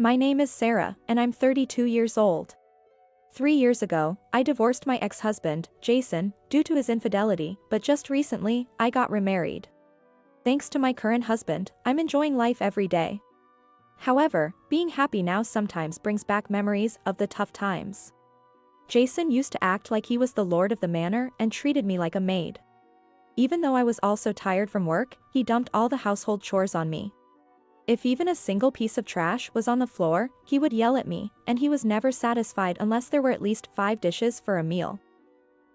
My name is Sarah, and I'm 32 years old. 3 years ago, I divorced my ex-husband, Jason, due to his infidelity, but just recently, I got remarried. Thanks to my current husband, I'm enjoying life every day. However, being happy now sometimes brings back memories of the tough times. Jason used to act like he was the lord of the manor and treated me like a maid. Even though I was also tired from work, he dumped all the household chores on me. If even a single piece of trash was on the floor, he would yell at me, and he was never satisfied unless there were at least 5 dishes for a meal,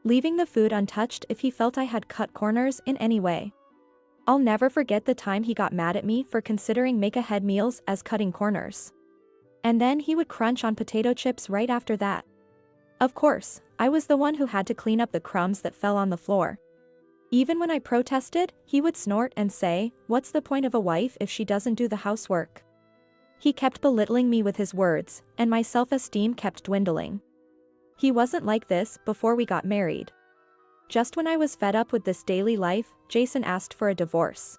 leaving the food untouched if he felt I had cut corners in any way. I'll never forget the time he got mad at me for considering make-ahead meals as cutting corners. And then he would crunch on potato chips right after that. Of course, I was the one who had to clean up the crumbs that fell on the floor. Even when I protested, he would snort and say, "What's the point of a wife if she doesn't do the housework?" He kept belittling me with his words, and my self-esteem kept dwindling. He wasn't like this before we got married. Just when I was fed up with this daily life, Jason asked for a divorce.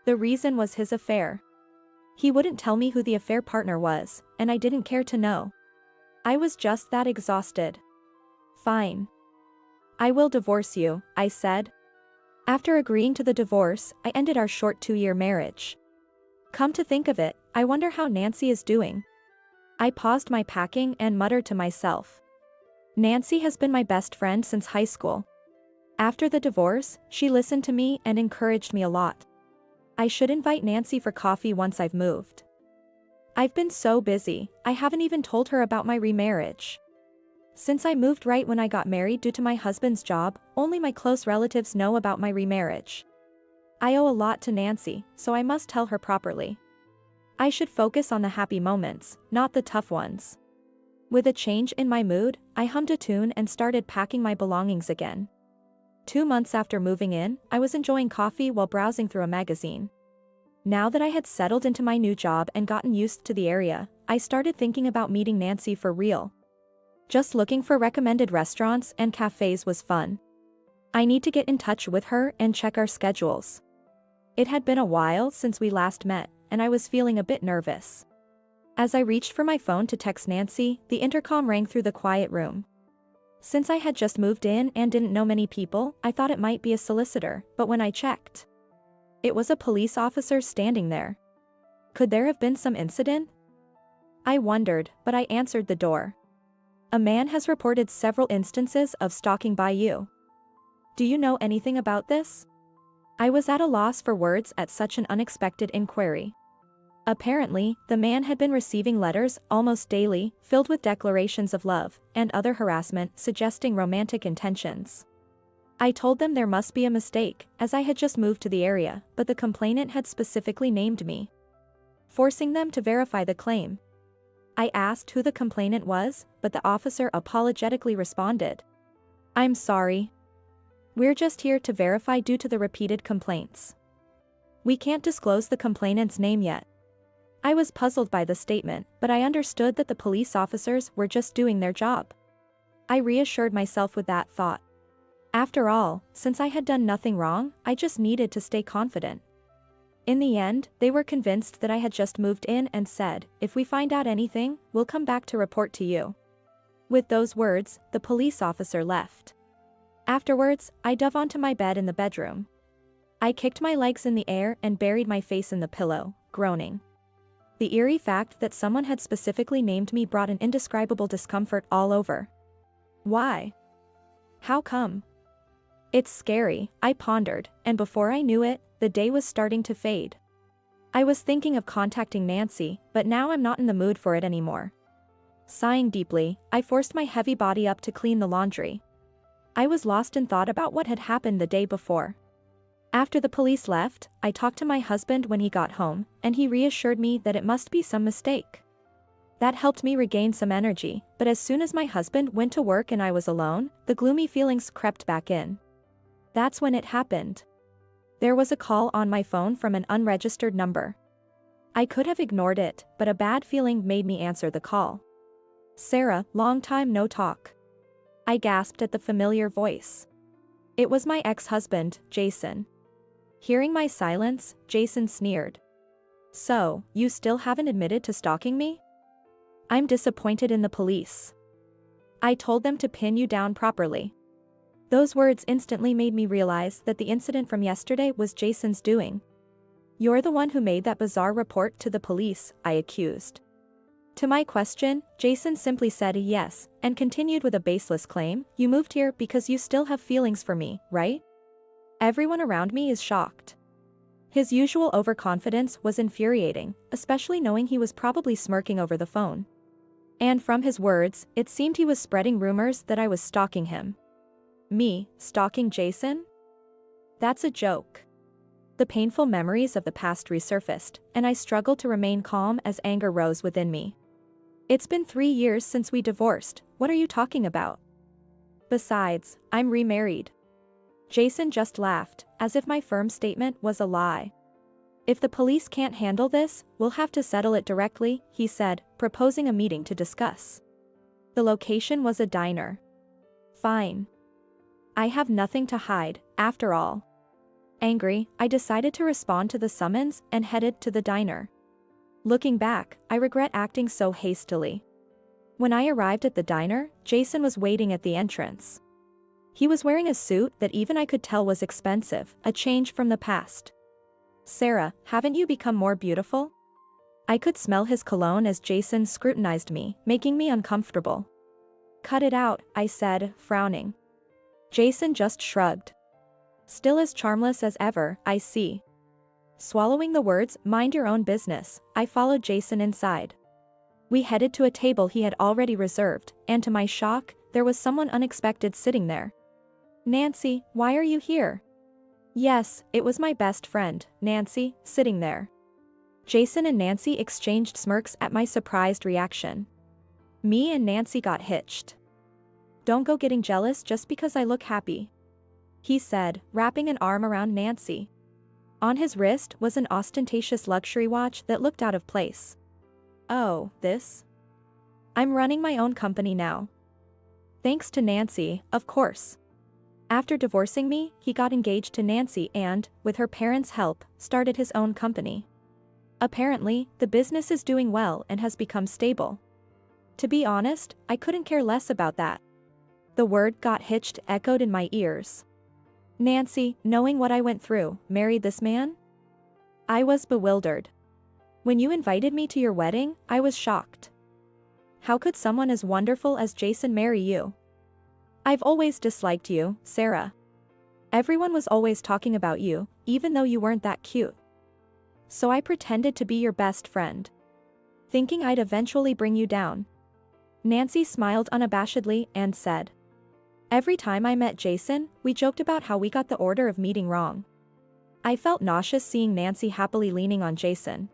The reason was his affair. He wouldn't tell me who the affair partner was, and I didn't care to know. I was just that exhausted. "Fine. I will divorce you," I said. After agreeing to the divorce, I ended our short 2-year marriage. Come to think of it, I wonder how Nancy is doing. I paused my packing and muttered to myself. Nancy has been my best friend since high school. After the divorce, she listened to me and encouraged me a lot. I should invite Nancy for coffee once I've moved. I've been so busy, I haven't even told her about my remarriage. Since I moved right when I got married due to my husband's job, only my close relatives know about my remarriage. I owe a lot to Nancy, so I must tell her properly. I should focus on the happy moments, not the tough ones. With a change in my mood, I hummed a tune and started packing my belongings again. 2 months after moving in, I was enjoying coffee while browsing through a magazine. Now that I had settled into my new job and gotten used to the area, I started thinking about meeting Nancy for real. Just looking for recommended restaurants and cafes was fun. I need to get in touch with her and check our schedules. It had been a while since we last met, and I was feeling a bit nervous. As I reached for my phone to text Nancy, the intercom rang through the quiet room. Since I had just moved in and didn't know many people, I thought it might be a solicitor, but when I checked, it was a police officer standing there. Could there have been some incident? I wondered, but I answered the door. "A man has reported several instances of stalking by you. Do you know anything about this?" I was at a loss for words at such an unexpected inquiry. Apparently, the man had been receiving letters almost daily, filled with declarations of love, and other harassment suggesting romantic intentions. I told them there must be a mistake, as I had just moved to the area, but the complainant had specifically named me, forcing them to verify the claim. I asked who the complainant was, but the officer apologetically responded, "I'm sorry. We're just here to verify due to the repeated complaints. We can't disclose the complainant's name yet." I was puzzled by the statement, but I understood that the police officers were just doing their job. I reassured myself with that thought. After all, since I had done nothing wrong, I just needed to stay confident. In the end, they were convinced that I had just moved in and said, "If we find out anything, we'll come back to report to you." With those words, the police officer left. Afterwards, I dove onto my bed in the bedroom. I kicked my legs in the air and buried my face in the pillow, groaning. The eerie fact that someone had specifically named me brought an indescribable discomfort all over. Why? How come? It's scary, I pondered, and before I knew it, the day was starting to fade. I was thinking of contacting Nancy, but now I'm not in the mood for it anymore. Sighing deeply, I forced my heavy body up to clean the laundry. I was lost in thought about what had happened the day before. After the police left, I talked to my husband when he got home, and he reassured me that it must be some mistake. That helped me regain some energy, but as soon as my husband went to work and I was alone, the gloomy feelings crept back in. That's when it happened. There was a call on my phone from an unregistered number. I could have ignored it, but a bad feeling made me answer the call. "Sarah, long time no talk." I gasped at the familiar voice. It was my ex-husband, Jason. Hearing my silence, Jason sneered. "So, you still haven't admitted to stalking me?" I'm disappointed in the police. I told them to pin you down properly. Those words instantly made me realize that the incident from yesterday was Jason's doing. You're the one who made that bizarre report to the police, I accused. To my question, Jason simply said a yes, and continued with a baseless claim, you moved here because you still have feelings for me, right? Everyone around me is shocked. His usual overconfidence was infuriating, especially knowing he was probably smirking over the phone. And from his words, it seemed he was spreading rumors that I was stalking him. Me, stalking Jason? That's a joke. The painful memories of the past resurfaced, and I struggled to remain calm as anger rose within me. It's been 3 years since we divorced, what are you talking about? Besides, I'm remarried. Jason just laughed, as if my firm statement was a lie. If the police can't handle this, we'll have to settle it directly, he said, proposing a meeting to discuss. The location was a diner. Fine. I have nothing to hide, after all. Angry, I decided to respond to the summons and headed to the diner. Looking back, I regret acting so hastily. When I arrived at the diner, Jason was waiting at the entrance. He was wearing a suit that even I could tell was expensive, a change from the past. Sarah, haven't you become more beautiful? I could smell his cologne as Jason scrutinized me, making me uncomfortable. Cut it out, I said, frowning. Jason just shrugged. Still as charmless as ever, I see. Swallowing the words, mind your own business, I followed Jason inside. We headed to a table he had already reserved, and to my shock, there was someone unexpected sitting there. Nancy, why are you here? Yes, it was my best friend, Nancy, sitting there. Jason and Nancy exchanged smirks at my surprised reaction. Me and Nancy got hitched. Don't go getting jealous just because I look happy, he said, wrapping an arm around Nancy. On his wrist was an ostentatious luxury watch that looked out of place. Oh, this? I'm running my own company now. Thanks to Nancy, of course. After divorcing me, he got engaged to Nancy and, with her parents' help, started his own company. Apparently, the business is doing well and has become stable. To be honest, I couldn't care less about that. The word got hitched echoed in my ears. Nancy, knowing what I went through, married this man? I was bewildered. When you invited me to your wedding, I was shocked. How could someone as wonderful as Jason marry you? I've always disliked you, Sarah. Everyone was always talking about you, even though you weren't that cute. So I pretended to be your best friend, thinking I'd eventually bring you down. Nancy smiled unabashedly and said, every time I met Jason, we joked about how we got the order of meeting wrong. I felt nauseous seeing Nancy happily leaning on Jason.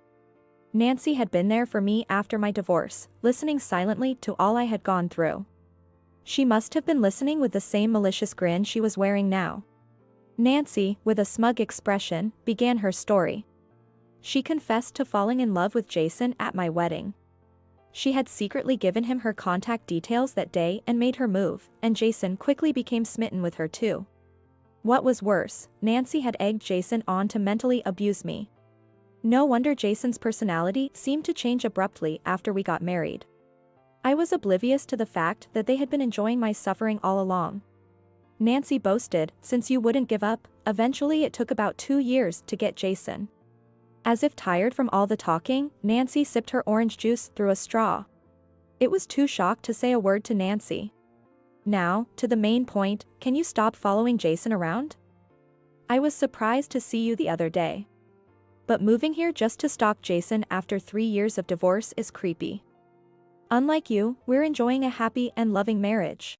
Nancy had been there for me after my divorce, listening silently to all I had gone through. She must have been listening with the same malicious grin she was wearing now. Nancy, with a smug expression, began her story. She confessed to falling in love with Jason at my wedding. She had secretly given him her contact details that day and made her move, and Jason quickly became smitten with her too. What was worse, Nancy had egged Jason on to mentally abuse me. No wonder Jason's personality seemed to change abruptly after we got married. I was oblivious to the fact that they had been enjoying my suffering all along. Nancy boasted, since you wouldn't give up, eventually it took about 2 years to get Jason. As if tired from all the talking, Nancy sipped her orange juice through a straw. It was too shocked to say a word to Nancy. Now, to the main point, can you stop following Jason around? I was surprised to see you the other day. But moving here just to stalk Jason after 3 years of divorce is creepy. Unlike you, we're enjoying a happy and loving marriage.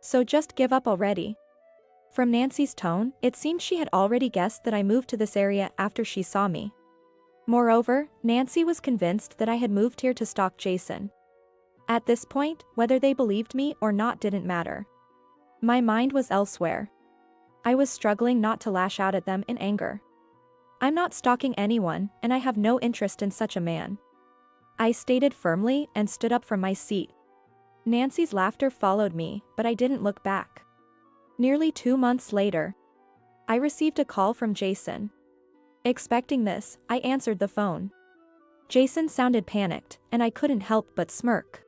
So just give up already. From Nancy's tone, it seemed she had already guessed that I moved to this area after she saw me. Moreover, Nancy was convinced that I had moved here to stalk Jason. At this point, whether they believed me or not didn't matter. My mind was elsewhere. I was struggling not to lash out at them in anger. I'm not stalking anyone, and I have no interest in such a man, I stated firmly and stood up from my seat. Nancy's laughter followed me, but I didn't look back. Nearly 2 months later, I received a call from Jason. Expecting this, I answered the phone. Jason sounded panicked, and I couldn't help but smirk.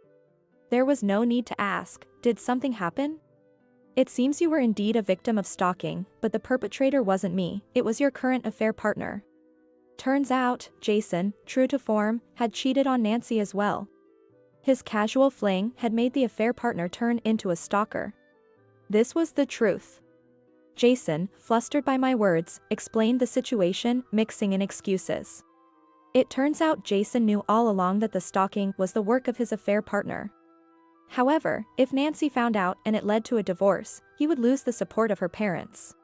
There was no need to ask, did something happen? It seems you were indeed a victim of stalking, but the perpetrator wasn't me, it was your current affair partner. Turns out, Jason, true to form, had cheated on Nancy as well. His casual fling had made the affair partner turn into a stalker. This was the truth. Jason, flustered by my words, explained the situation, mixing in excuses. It turns out Jason knew all along that the stalking was the work of his affair partner. However, if Nancy found out and it led to a divorce, he would lose the support of her parents.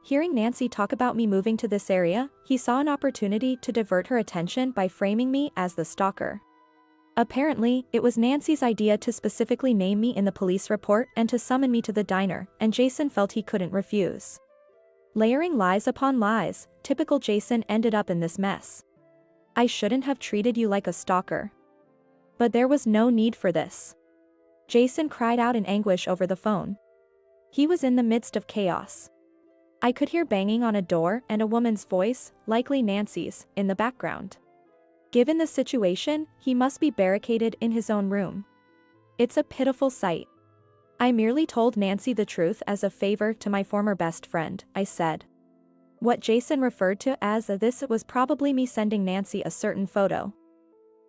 Hearing Nancy talk about me moving to this area, he saw an opportunity to divert her attention by framing me as the stalker. Apparently, it was Nancy's idea to specifically name me in the police report and to summon me to the diner, and Jason felt he couldn't refuse. Layering lies upon lies, typical Jason ended up in this mess. I shouldn't have treated you like a stalker. But there was no need for this. Jason cried out in anguish over the phone. He was in the midst of chaos. I could hear banging on a door and a woman's voice, likely Nancy's, in the background. Given the situation, he must be barricaded in his own room. It's a pitiful sight. I merely told Nancy the truth as a favor to my former best friend, I said. What Jason referred to as this was probably me sending Nancy a certain photo.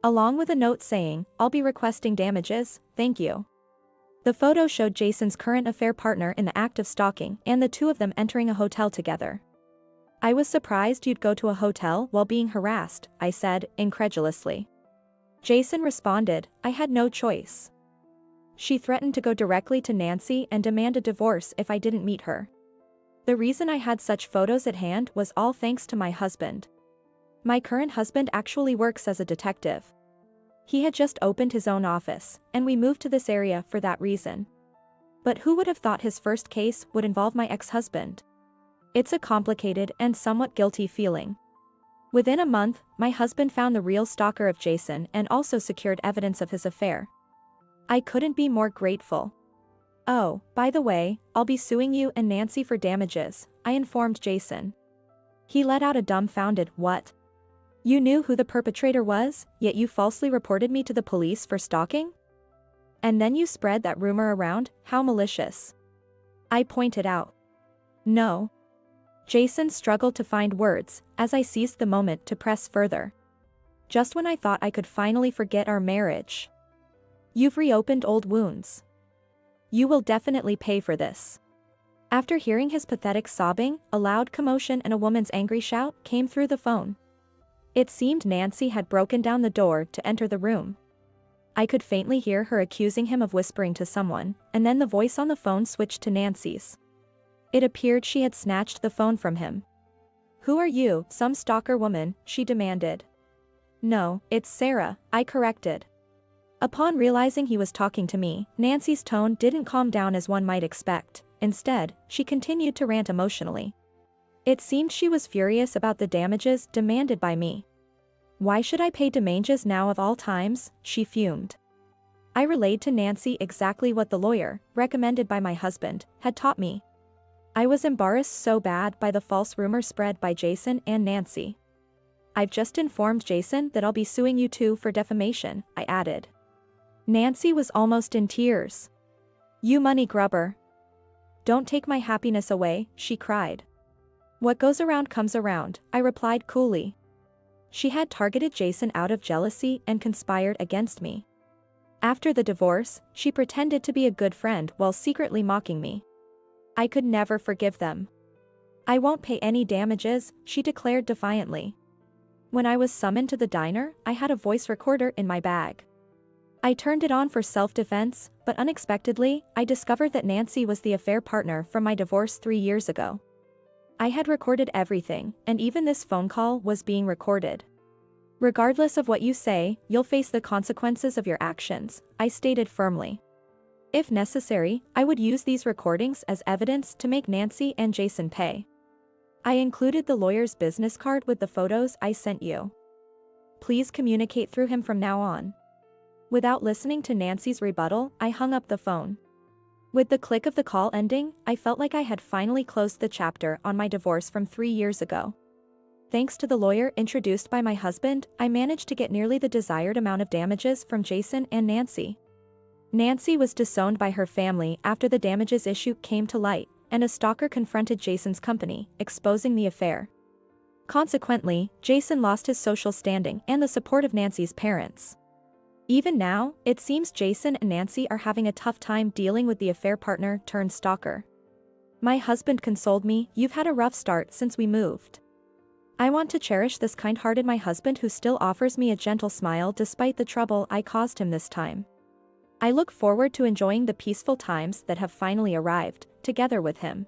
Along with a note saying, I'll be requesting damages, thank you. The photo showed Jason's current affair partner in the act of stalking and the two of them entering a hotel together. I was surprised you'd go to a hotel while being harassed, I said, incredulously. Jason responded, I had no choice. She threatened to go directly to Nancy and demand a divorce if I didn't meet her. The reason I had such photos at hand was all thanks to my husband. My current husband actually works as a detective. He had just opened his own office, and we moved to this area for that reason. But who would have thought his first case would involve my ex-husband? It's a complicated and somewhat guilty feeling. Within a month, my husband found the real stalker of Jason and also secured evidence of his affair. I couldn't be more grateful. Oh, by the way, I'll be suing you and Nancy for damages, I informed Jason. He let out a dumbfounded, what? You knew who the perpetrator was, yet you falsely reported me to the police for stalking? And then you spread that rumor around, how malicious. I pointed out. No. Jason struggled to find words, as I seized the moment to press further. Just when I thought I could finally forget our marriage. You've reopened old wounds. You will definitely pay for this. After hearing his pathetic sobbing, a loud commotion and a woman's angry shout came through the phone. It seemed Nancy had broken down the door to enter the room. I could faintly hear her accusing him of whispering to someone, and then the voice on the phone switched to Nancy's. It appeared she had snatched the phone from him. Who are you, some stalker woman? She demanded. No, it's Sarah, I corrected. Upon realizing he was talking to me, Nancy's tone didn't calm down as one might expect. Instead, she continued to rant emotionally. It seemed she was furious about the damages demanded by me. Why should I pay damages now of all times? She fumed. I relayed to Nancy exactly what the lawyer, recommended by my husband, had taught me. I was embarrassed so bad by the false rumor spread by Jason and Nancy. I've just informed Jason that I'll be suing you too for defamation, I added. Nancy was almost in tears. You money grubber. Don't take my happiness away, she cried. What goes around comes around, I replied coolly. She had targeted Jason out of jealousy and conspired against me. After the divorce, she pretended to be a good friend while secretly mocking me. I could never forgive them. I won't pay any damages, she declared defiantly. When I was summoned to the diner, I had a voice recorder in my bag. I turned it on for self-defense, but unexpectedly, I discovered that Nancy was the affair partner from my divorce 3 years ago. I had recorded everything, and even this phone call was being recorded. Regardless of what you say, you'll face the consequences of your actions, I stated firmly. If necessary, I would use these recordings as evidence to make Nancy and Jason pay. I included the lawyer's business card with the photos I sent you. Please communicate through him from now on. Without listening to Nancy's rebuttal, I hung up the phone. With the click of the call ending, I felt like I had finally closed the chapter on my divorce from 3 years ago. thanks to the lawyer introduced by my husband, I managed to get nearly the desired amount of damages from Jason and Nancy. Nancy was disowned by her family after the damages issue came to light, and a stalker confronted Jason's company, exposing the affair. Consequently, Jason lost his social standing and the support of Nancy's parents. Even now, it seems Jason and Nancy are having a tough time dealing with the affair partner turned stalker. My husband consoled me, "You've had a rough start since we moved. I want to cherish this kind-hearted my husband who still offers me a gentle smile despite the trouble I caused him this time. I look forward to enjoying the peaceful times that have finally arrived, together with him."